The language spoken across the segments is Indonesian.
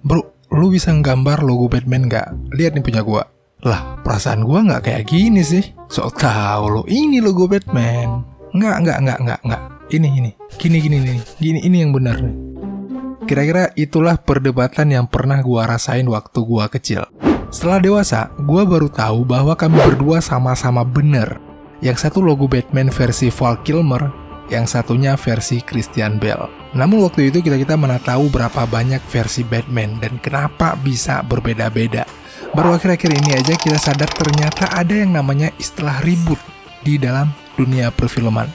Bro, lu bisa nggambar logo Batman nggak? Lihat nih punya gua. Lah, perasaan gua nggak kayak gini sih. Sok tahu lo, ini logo Batman. Nggak. Ini. Gini, ini yang benar nih. Kira-kira itulah perdebatan yang pernah gua rasain waktu gua kecil. Setelah dewasa, gua baru tahu bahwa kami berdua sama-sama benar. Yang satu logo Batman versi Val Kilmer, yang satunya versi Christian Bale. Namun waktu itu kita mana tahu berapa banyak versi Batman dan kenapa bisa berbeda-beda. Baru akhir-akhir ini aja kita sadar ternyata ada yang namanya istilah reboot di dalam dunia perfilman.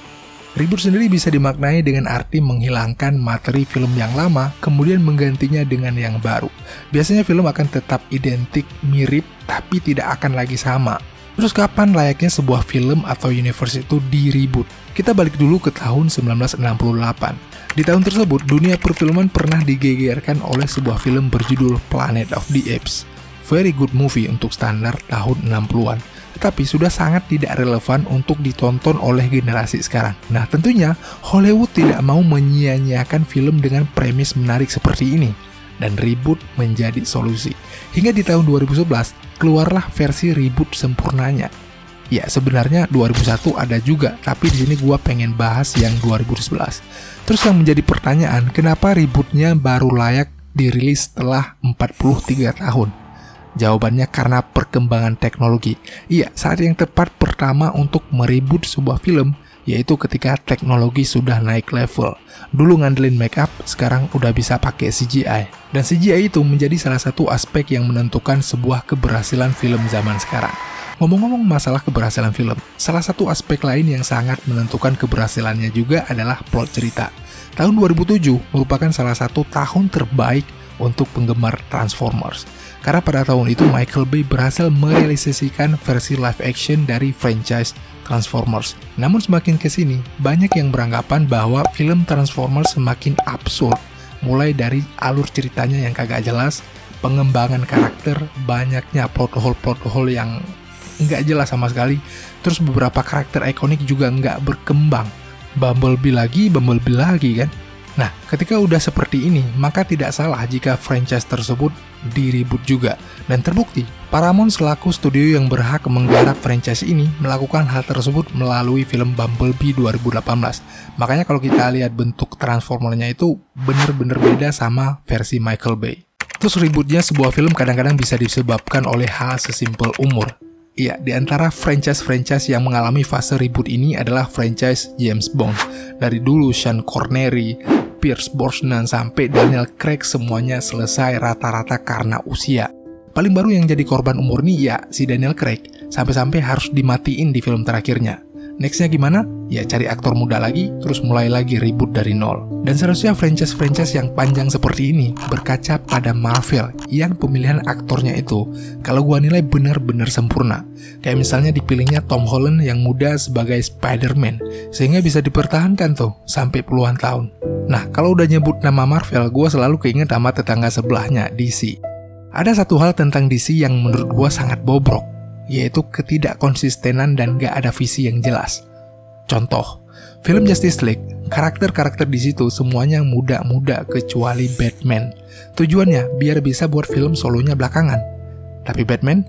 Reboot sendiri bisa dimaknai dengan arti menghilangkan materi film yang lama, kemudian menggantinya dengan yang baru. Biasanya film akan tetap identik, mirip, tapi tidak akan lagi sama. Terus kapan layaknya sebuah film atau universe itu di-reboot? Kita balik dulu ke tahun 1968. Di tahun tersebut, dunia perfilman pernah digegerkan oleh sebuah film berjudul Planet of the Apes. Very good movie untuk standar tahun 60-an. Tetapi sudah sangat tidak relevan untuk ditonton oleh generasi sekarang. Nah, tentunya Hollywood tidak mau menyia-nyiakan film dengan premis menarik seperti ini. Dan reboot menjadi solusi. Hingga di tahun 2011, keluarlah versi reboot sempurnanya. Ya, sebenarnya 2001 ada juga, tapi di sini gua pengen bahas yang 2011. Terus yang menjadi pertanyaan, kenapa rebootnya baru layak dirilis setelah 43 tahun? Jawabannya karena perkembangan teknologi. Iya, saat yang tepat pertama untuk mereboot sebuah film, yaitu ketika teknologi sudah naik level. Dulu ngandelin make up, sekarang udah bisa pakai CGI. Dan CGI itu menjadi salah satu aspek yang menentukan sebuah keberhasilan film zaman sekarang. Ngomong-ngomong masalah keberhasilan film, salah satu aspek lain yang sangat menentukan keberhasilannya juga adalah plot cerita. Tahun 2007 merupakan salah satu tahun terbaik untuk penggemar Transformers. Karena pada tahun itu Michael Bay berhasil merealisasikan versi live action dari franchise Transformers. Namun semakin kesini, banyak yang beranggapan bahwa film Transformers semakin absurd. Mulai dari alur ceritanya yang kagak jelas, pengembangan karakter, banyaknya plot hole yang nggak jelas sama sekali, terus beberapa karakter ikonik juga nggak berkembang. Bumblebee lagi kan? Nah, ketika udah seperti ini, maka tidak salah jika franchise tersebut di-reboot juga. Dan terbukti, Paramount selaku studio yang berhak menggarap franchise ini melakukan hal tersebut melalui film Bumblebee 2018. Makanya kalau kita lihat bentuk transformernya itu bener-bener beda sama versi Michael Bay. Terus rebootnya sebuah film kadang-kadang bisa disebabkan oleh hal sesimpel umur. Iya, di antara franchise-franchise yang mengalami fase reboot ini adalah franchise James Bond. Dari dulu Sean Connery, Pierce Brosnan, sampai Daniel Craig semuanya selesai rata-rata karena usia. Paling baru yang jadi korban umur nih ya si Daniel Craig, sampai-sampai harus dimatiin di film terakhirnya. Nextnya gimana? Ya cari aktor muda lagi, terus mulai lagi reboot dari nol. Dan seharusnya franchise-franchise yang panjang seperti ini berkaca pada Marvel yang pemilihan aktornya itu kalau gua nilai benar-benar sempurna. Kayak misalnya dipilihnya Tom Holland yang muda sebagai Spider-Man, sehingga bisa dipertahankan tuh sampai puluhan tahun. Nah, kalau udah nyebut nama Marvel, gua selalu keinget sama tetangga sebelahnya, DC. Ada satu hal tentang DC yang menurut gua sangat bobrok, yaitu ketidakkonsistenan dan gak ada visi yang jelas. Contoh, film Justice League, karakter-karakter di situ semuanya muda-muda kecuali Batman. Tujuannya biar bisa buat film solonya belakangan. Tapi Batman,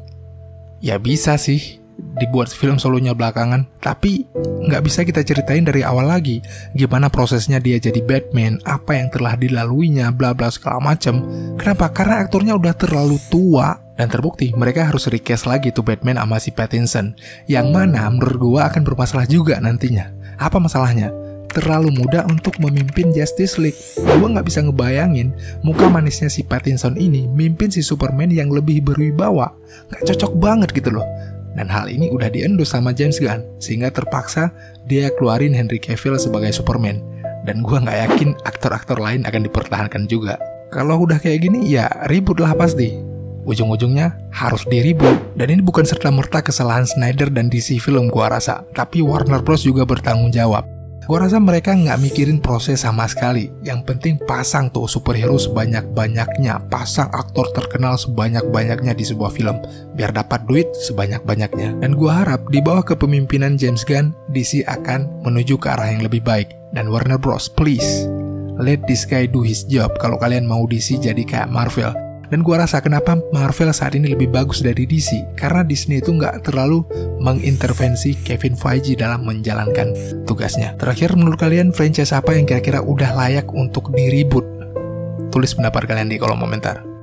ya bisa sih dibuat film solonya belakangan, tapi nggak bisa kita ceritain dari awal lagi gimana prosesnya dia jadi Batman, apa yang telah dilaluinya, bla bla segala macem. Kenapa? Karena aktornya udah terlalu tua. Dan terbukti mereka harus recast lagi tuh Batman sama si Pattinson, yang mana menurut gua akan bermasalah juga nantinya. Apa masalahnya? Terlalu muda untuk memimpin Justice League. Gua nggak bisa ngebayangin muka manisnya si Pattinson ini mimpin si Superman yang lebih berwibawa. Nggak cocok banget gitu loh. Dan hal ini udah diendus sama James Gunn, sehingga terpaksa dia keluarin Henry Cavill sebagai Superman. Dan gua nggak yakin aktor-aktor lain akan dipertahankan juga. Kalau udah kayak gini ya ribut lah pasti. Ujung-ujungnya harus di-reboot. Dan ini bukan serta-merta kesalahan Snyder dan DC Film gua rasa, tapi Warner Bros juga bertanggung jawab. Gua rasa mereka nggak mikirin proses sama sekali. Yang penting pasang tuh superhero sebanyak-banyaknya, pasang aktor terkenal sebanyak-banyaknya di sebuah film, biar dapat duit sebanyak-banyaknya. Dan gua harap di bawah kepemimpinan James Gunn, DC akan menuju ke arah yang lebih baik. Dan Warner Bros, please, let this guy do his job kalau kalian mau DC jadi kayak Marvel. Dan gua rasa kenapa Marvel saat ini lebih bagus dari DC, karena Disney itu nggak terlalu mengintervensi Kevin Feige dalam menjalankan tugasnya. Terakhir, menurut kalian franchise apa yang kira-kira udah layak untuk di-reboot? Tulis pendapat kalian di kolom komentar.